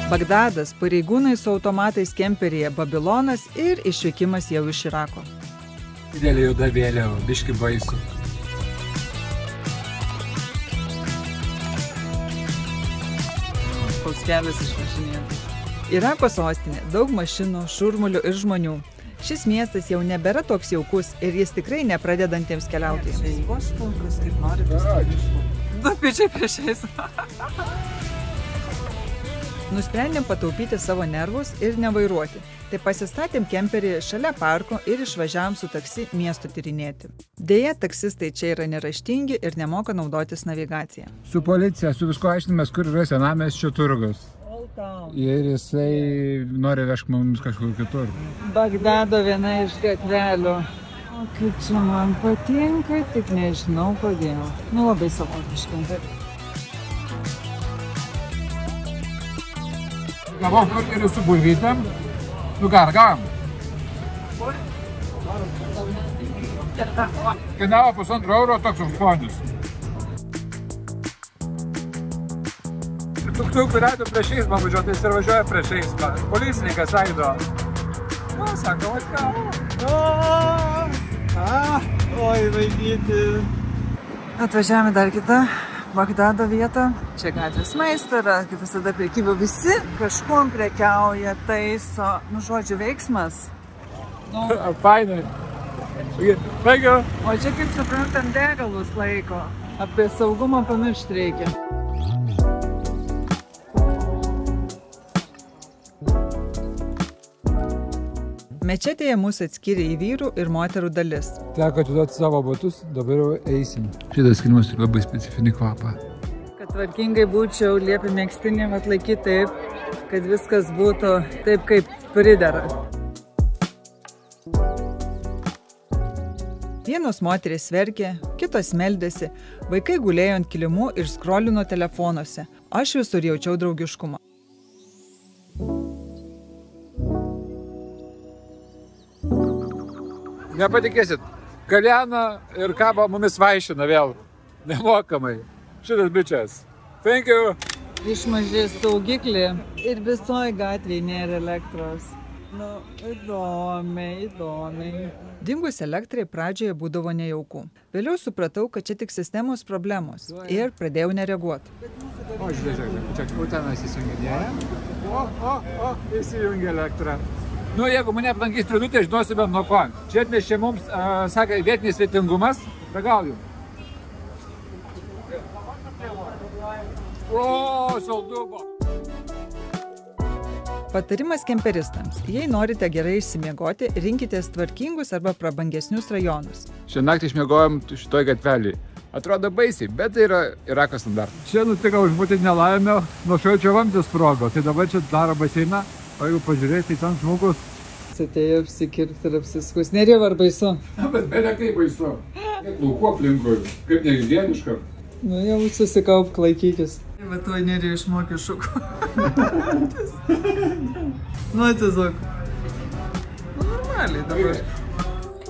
Bagdadas, pareigūnai su automatais kemperyje Babilonas ir išvykimas jau iš Irako. Didelė juoda vėliava, biški baisu. Koks kelias išvažinėtas. Irako sostinė, daug mašinų, šurmulių ir žmonių. Šis miestas jau nebėra toks jaukus ir jis tikrai nepradedantiems keliautojams. Kas kaip nori, du pečiai priešais. Nusprendėm pataupyti savo nervus ir nevairuoti. Tai pasistatėm kemperį šalia parko ir išvažiavom su taksi miesto tyrinėti. Deja, taksistai čia yra neraštingi ir nemoka naudotis navigacija. Su policija, su visko aiškinamės, kur yra senamiesčio turgus. Ir jisai nori vežti mums kažkur kitur. Bagdado viena iš gatvelių. O kaip čia man patinka, tik nežinau kodėl. Nu, labai savotiškai. Gavau burgerį su bulvytėm. Nugargam. Kainavo €1,5 toks užskonis. Tuk turėtų prieš eismą važiuoti, jis ir važiuoja prieš eismą. Policininkas aido. O, sako, Oi, vaidyti. Atvažiavome dar kitą Bagdado vietą. Čia gatvės maisto yra, kaip visada prekyba, visi kažkuom prekiauja, taiso. Nu, žodžiu, veiksmas. Fainai. Baigiu. O čia, kaip suprantam, degalus laiko. Apie saugumą pamiršti reikia. Mečetėje mūsų atskyrė į vyrų ir moterų dalis. Teko atiduoti savo batus, dabar jau eisim. Šitas skirimas turi labai specifinį kvapą. Kad tvarkingai būčiau, liepi megztinį atlaikyti taip, kad viskas būtų taip, kaip pridera. Vienos moterys verkė, kitos meldėsi, vaikai gulėjo ant kilimų ir skrolino telefonuose. Aš visur jaučiau draugiškumą. Nepatikėsit, kalena ir kaba mumis vaišina vėl, nemokamai. Šitas bičias. Thank you. Išmažės saugiklį ir visoje gatvėje nėra elektros. Nu, įdomiai. Dingus elektrai pradžioje būdavo nejauku. Vėliau supratau, kad čia tik sistemos problemos ir pradėjau nereaguoti. O, žiūrėk, čia utenas įsijunginėja. O, įsijungia elektrą. Nu, jeigu mane aplankys pridutė, žinosiu bent nuo ko. Čia atnešė mums, sakė, vietinis svetingumas. Ragauju. O, saldubo. Patarimas kemperistams. Jei norite gerai išsimiegoti, rinkitės tvarkingus arba prabangesnius rajonus. Šią naktį išmiegojom šitoj gatvelį. Atrodo baisiai, bet tai yra Irako standartas. Čia nutiko užbūti nelaimę, nuo šalčio vamzdis sprogo. Tai dabar čia daro baseiną. O jeigu pažiūrėti, ten žmogus. Atėjo apsikirpti ir apsiskus. Nerėva ar baisu? Bet belia kaip baisu. Kaip laukų aplinkui, kaip nehigieniška. Nu jau susikaup, klaikykis. Va tuo nerėjau išmokė šukų. Nu atsisok. Normaliai dabar.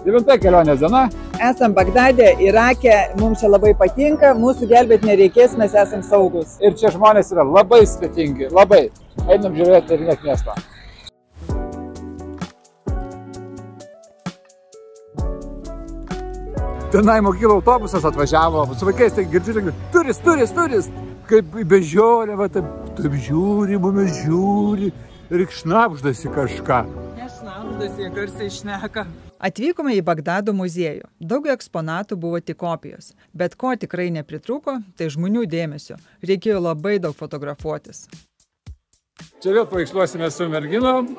9 kelionės diena. Esam Bagdade, Irake, mums čia labai patinka, mūsų gelbėti nereikės, mes esam saugus. Ir čia žmonės yra labai svetingi, labai. Einam žiūrėti ir net miestą. Tenai mokyklų autobusas atvažiavo, su vaikais tai girdžiu, turist. Kaip bežiolė, va taip žiūri, mumis žiūri ir šnapždasi kažką. Nešnapždasi, jie garsiai šneka. Atvykome į Bagdado muziejų. Daug eksponatų buvo tik kopijos, bet ko tikrai nepritrūko, tai žmonių dėmesio. Reikėjo labai daug fotografuotis. Čia vėl paveiksluosime su merginom.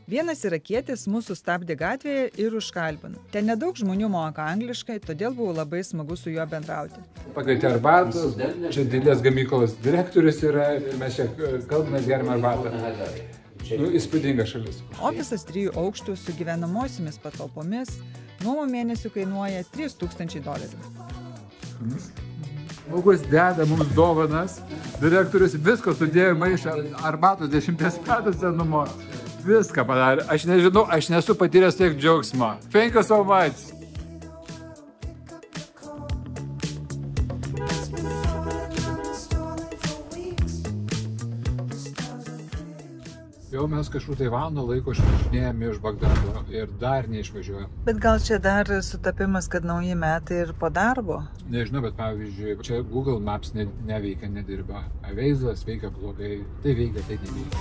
Vienas irakietis mūsų stabdė gatvėje ir užkalbino. Ten nedaug žmonių moka angliškai, todėl buvo labai smagu su juo bendrauti. Pakvietė arbatos, čia didelės gamyklos direktorius yra ir mes čia kalbame, gerime arbatą. Nu, įspūdinga šalis. Ofisas 3 aukštų su gyvenamosiomis patalpomis, nuoma mėnesių kainuoja $3,000. Žmogus deda mums dovanas, direktorius visko sudėjo maišą, arbatos 10 metų senumo. Viską padarė. Aš nežinau, aš nesu patyręs tiek džiaugsmo. Thank you so much. jau mes kažkur tai valandą laiko išvažinėjame iš Bagdado ir dar neišvažiuojame. Bet gal čia dar sutapimas, kad nauji metai ir po darbo? Nežinau, bet pavyzdžiui, čia Google Maps neveikia, nedirba. Waze'as veikia blogai. Tai veikia, tai neveikia.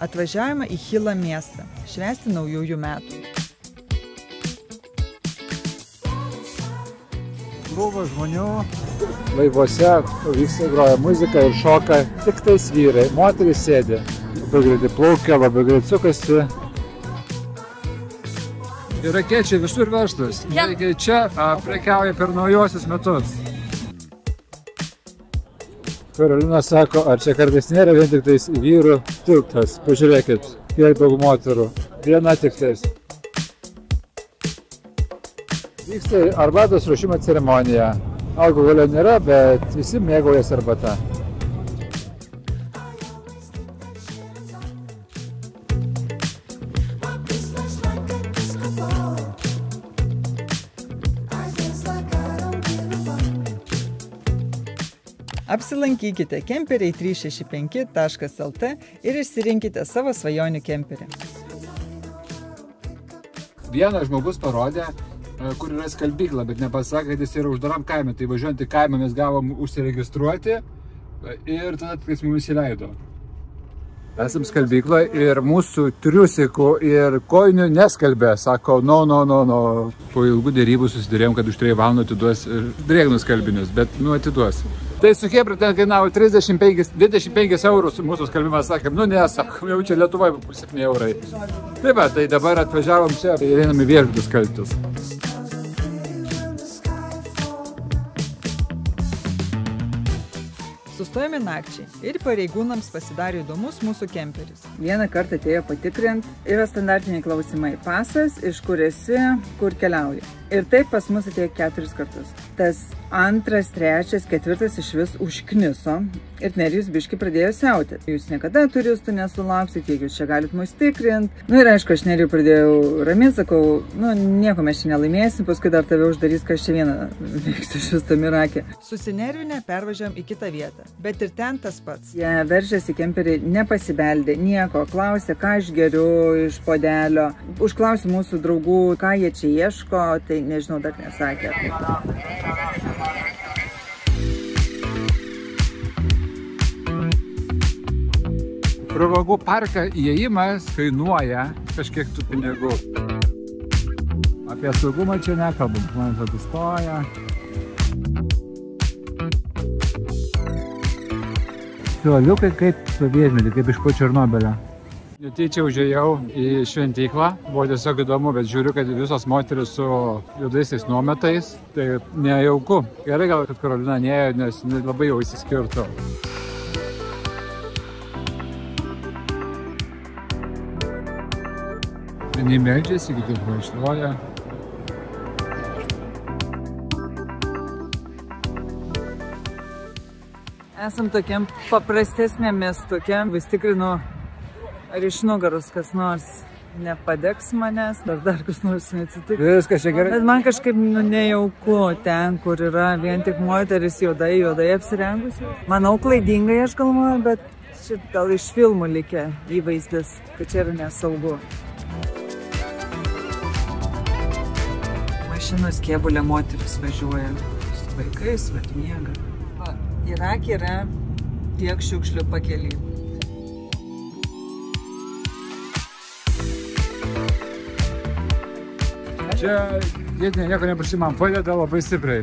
Atvažiavome į Hila miestą, švęsti naujųjų metų. Buvo žmonių laivuose, vyksta groja muzika ir šoka tik tais vyrai. Moterys sėdi, labai greitai plaukia, labai greit sukasi. Irakiečiai visur verslas. Čia prekiauja per naujosius metus. Karolina sako, ar čia kartais nėra vien tik tais vyrų tiltas. Pažiūrėkit, kiek daug moterų. Viena tik tais. Vyksta arbatos ruošimo ceremonija. Alkoholio nėra, bet visi mėgaujasi arbata. Apsilankykite kemperiai365.lt ir išsirinkite savo svajonių kemperį. Vienas žmogus parodė, kur yra skalbykla, bet nepasakė, kad jis yra uždaram kaime. Tai važiuojant į kaimą mes gavom užsiregistruoti ir tada jis mumis įleido. Esam skalbykla ir mūsų triusikų ir kojinių neskalbė. Sako, no. Po ilgų dėrybų susidėrėjom, kad už 3 valandų atiduos drėgnus skalbinius, bet atiduos. Tai su Hebra ten kainavo 25 eurus mūsų skalbimas, sakėm, nesakom, jau čia Lietuvoje 7 eurai. Taip, tai dabar atvažiavom čia ir einam į viešbučius skalbtis. Sustojame nakčiai ir pareigūnams pasidarė įdomus mūsų kemperis. Vieną kartą atėjo patikrint, yra standartiniai klausimai. Pasas, iš kur esi, kur keliauji. Ir taip pas mus atėjo 4 kartus. Tas 2, 3, 4 iš vis užkniso ir Nerijus biški pradėjo siauti. Jūs niekada turistų nesulauksit, kiek jūs čia galit mus tikrint. Ir aišku, aš Nerijų pradėjau ramiai, sakau, nieko mes čia nelaimėsim, paskui dar tave uždarys, kas čia vieną veiks iš vis tam Irake. Susinervinę pervažiavam į kitą vietą, bet ir ten tas pats. Jie veržėsi kemperį, nepasibeldė, nieko, klausė, ką aš geriu iš puodelio. Užklausė mūsų draugų, ką jie čia ieško, tai nežinau, dar nesakė. Pramogų parką įėjimas kainuoja kažkiek tų pinigų. Apie saugumą čia nekalbam, žmonės atsistoja. Suoliukai kaip sovietmetį, kaip iš po Černobylio. Netyčia užėjau į šventyklą, buvo tiesiog įdomu, bet žiūriu, kad visos moteris su juodaisiais nuometais, tai nejauku. Gerai gal, kad Karolina nėjo, nes labai jau įsiskirtų. Vieni meldžiasi, kiti paišloja. Esam tokiam paprastesniam miestuke, vis tikrinu, ar iš nugaros kas nors nepadegs manęs, dar kas nors neatsitiks. Viskas čia gerai. Bet man kažkaip nejauku ten, kur yra vien tik moteris juodai apsirengusi. Manau, klaidingai aš galvoju, bet šit gal iš filmų likę įvaizdis, kad čia yra nesaugu. Mašinos kėbulė moteris važiuoja su vaikais, bet miega. Irake yra tiek šiukšlių pakely. Čia vietiniai nieko neprašymam, padeda labai stipriai.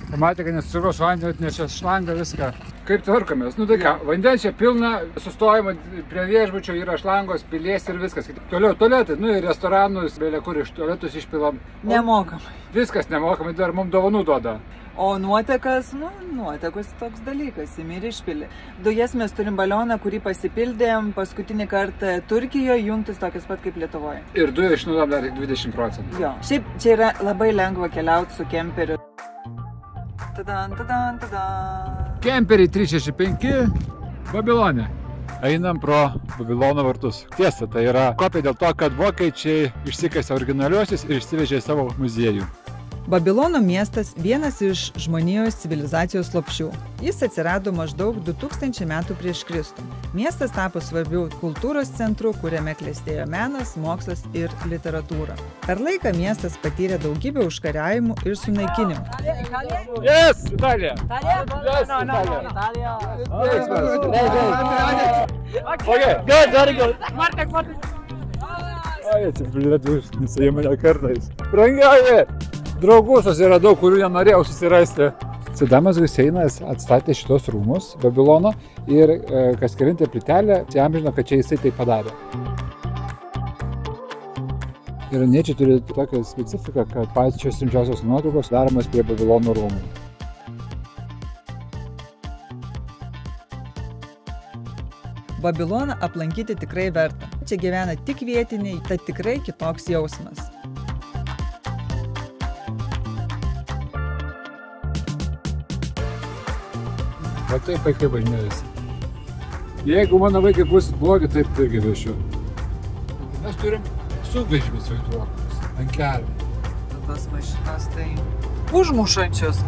Pamatė, kad nesusigos vandenį, atnešė šlangą, viską. Kaip tvarkomės? Tai ką, vandens čia pilna, sustojama prie viešbučio, yra šlangos, pilies ir viskas. Toliau tualetai, ir restoranus, belia kur iš tualetus išpilam. Nemokamai. Viskas nemokamai, dar mums dovanų duoda. O nuotekas, nuotekos toks dalykas, imi ir išpili. Dujas mes turim balioną, kurį pasipildėm paskutinį kartą Turkijoje, jungtis tokias pat kaip Lietuvoje. Ir dujų išnaudojam dar 20%. Jo, šiaip čia yra labai lengva keliauti su kemperiu. Tadan. Kemperiai 365 Babilone. Einam pro Babilono vartus. Tiesa, tai yra kopija dėl to, kad vokiečiai išsikasė originaliuosius ir išsivežė savo muziejų. Babilono miestas vienas iš žmonijos civilizacijos lopšių. Jis atsirado maždaug 2000 metų prieš Kristų. Miestas tapo svarbiu kultūros centru, kuriame klestėjo menas, mokslas ir literatūra. Per laiką miestas patyrė daugybę užkariavimų ir sunaikinimų. Yes, Italija! Okay, good, very good. Ai, atsiprašau, jie mane kartais. Brangiauji! Draugų susiradau, kurių nenorėjau susirasti. Sadamas Huseinas atstatė šitos rūmus Babilono ir kas kelintą plytelę įamžino, kad čia jisai tai padarė. Iraniečiai turi tokią specifiką, kad pačios rimčiausios nuotraukos daromas prie Babilono rūmų. Babiloną aplankyti tikrai verta. Čia gyvena tik vietiniai, tad tikrai kitoks jausmas. O taip vaikai važinėjasi. Jeigu mano vaikai bus blogi, taip irgi vešiu. Mes turim sunkvežimis vaiduoklus ant kelių. Tos mašinos tai užmušančios.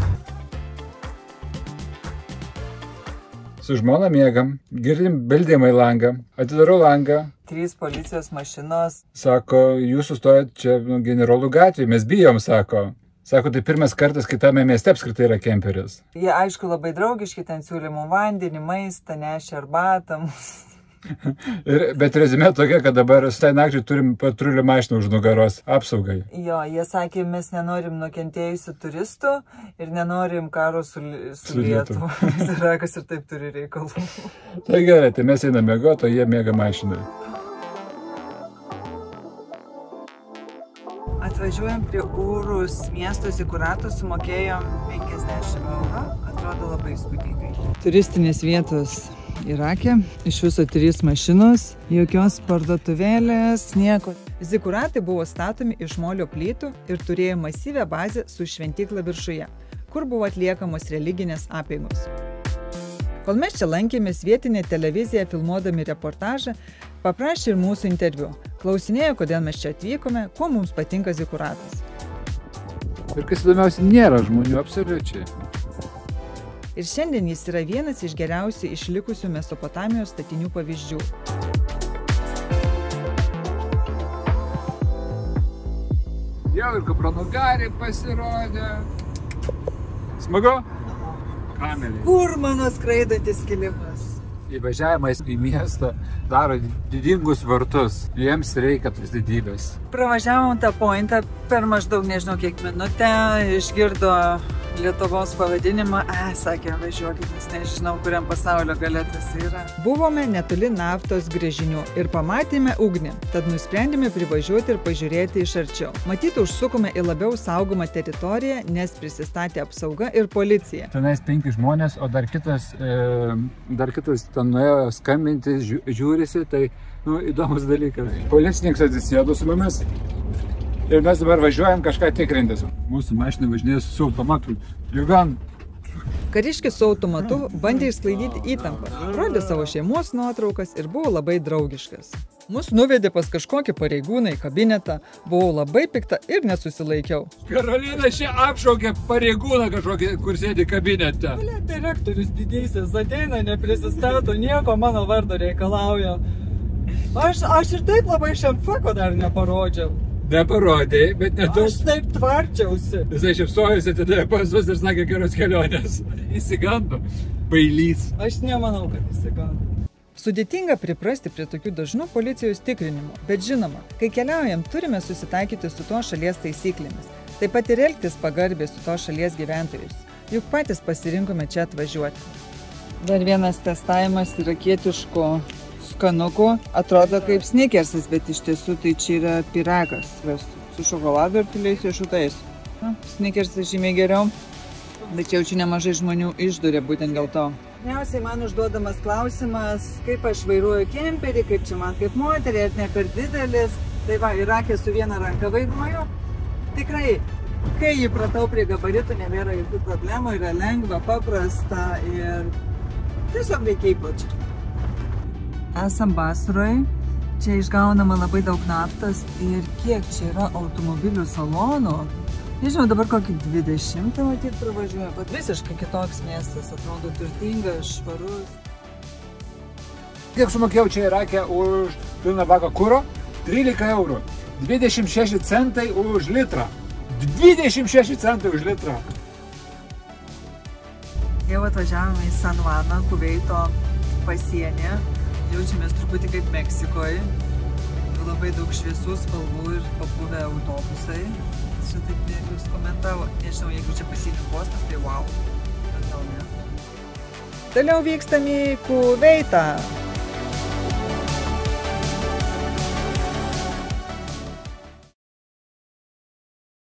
Su žmona miegam, girdim beldimą į langą, atidarau langą. 3 policijos mašinos. Sako, jūs sustojat čia Generolų gatvėje, mes bijom, sako. Sako, tai pirmas kartas, kai tame mieste apskritai yra kemperis. Jie aišku labai draugiški, ten siūlymų vandenį, maistą, nešia arbatą. Bet rezime tokia, kad dabar štai nakčiai turim patrulių mašiną už nugaros apsaugai. Jo, jie sakė, mes nenorim nukentėjusių turistų ir nenorim karo su Lietuva. Izraelis ir taip turi reikalų. Tai gerai, tai mes einame miegoti, o jie miega mašinai. Atvažiuojam prie Urus miesto zikurato, sumokėjom 50 eurų, atrodo labai įspūdingai. Turistinės vietos Irake, iš viso 3 mašinos, jokios parduotuvėlės, nieko. Zikuratai buvo statomi iš molio plytų ir turėjo masyvę bazę su šventykla viršuje, kur buvo atliekamos religinės apeigos. Kol mes čia lankėmės, vietinė televizija filmuodami reportažą paprašė ir mūsų interviu. Klausinėjo, kodėl mes čia atvykome, kuo mums patinka zikuratas. Ir kas įdomiausia, nėra žmonių absoliučiai. Ir šiandien jis yra vienas iš geriausiai išlikusių Mesopotamijos statinių pavyzdžių. Jau ir kupranugariai pasirodė. Smagu? Kameliai. Kur mano skraidantis kilimas? Įvažiavimas į miestą daro didingus vartus. Jiems reikia tos didybės. Pravažiavom tą pointą per maždaug nežinau kiek minutę, išgirdo Lietuvos pavadinimą, sakė, važiuokit, nes nežinau, kuriam pasaulio gale tas yra. Buvome netoli naftos gręžinių ir pamatėme ugnį, tad nusprendėme privažiuoti ir pažiūrėti iš arčiau. Matyt, užsukome į labiau saugomą teritoriją, nes prisistatė apsauga ir policija. Tenais 5 žmonės, o dar kitas ten nuėjo skambinti, žiūrisi, tai įdomus dalykas. Policininkas atsisėdo su mumis. Ir mes dabar važiuojam kažką tikrintis. Mūsų mašina važinėja su automatu. Liugan. Kariškis su automatu bandė išsklaidyti įtampą, rodė savo šeimos nuotraukas ir buvo labai draugiškas. Mus nuvedė pas kažkokį pareigūną į kabinetą, buvau labai pikta ir nesusilaikiau. Karolina čia apšaukė pareigūną kažkokį, kur sėdi kabinete. Direktorius didysis ateina, neprisistato, nieko mano vardo reikalauja. Aš ir taip labai šiam fako dar neparodžiau. Neparodėjai, bet nedaug. Aš taip tvarčiausi. Jisai šipsojosi, atidėjo pasus ir sakė geros kelionės. Įsigando. Bailys. Aš nemanau, kad įsigando. Sudėtinga priprasti prie tokių dažnų policijos tikrinimų, bet žinoma, kai keliaujam, turime susitaikyti su to šalies taisyklėmis. Taip pat ir elgtis pagarbiai su to šalies gyventojais. Juk patys pasirinkome čia atvažiuoti. Dar vienas testavimas irakietiško skanuku. Atrodo kaip snickersas, bet iš tiesų tai čia yra pyragas su šokolado ir tyliais riešutais. Snickersas žymiai geriau, bet čia nemažai žmonių išdūrė būtent dėl to. Pirmiausiai man užduodamas klausimas, kaip aš vairuoju kemperį, kaip čia man kaip moterį, ar ne per didelis. Tai va, Irake su viena ranka vairuoju. Tikrai, kai įpratau prie gabaritų, nebėra jokių problemų, yra lengva, paprasta ir tiesiog reikia įpročių. Esam Basroj, čia išgaunama labai daug naftos ir kiek čia yra automobilių salonų, Nežinau, dabar kokį 20 matyt pravažiuoja, bet visiškai kitoks miestas, atrodo turtingas, švarus. Kiek sumokėjau čia Irake už pilną baką kuro? 13 eurų. 26 centai už litrą. 26 centai už litrą. Jau atvažiavome į San Juaną, Kuveito pasienį. Jaučiamės truputį kaip Meksikoje. Labai daug šviesų spalvų ir papuvę autobusai. Šitaip jūs komentavo. Nežinau, jeigu čia pasienio postas, tai wow. Bet gal ne. Toliau vykstam į Kuveitą.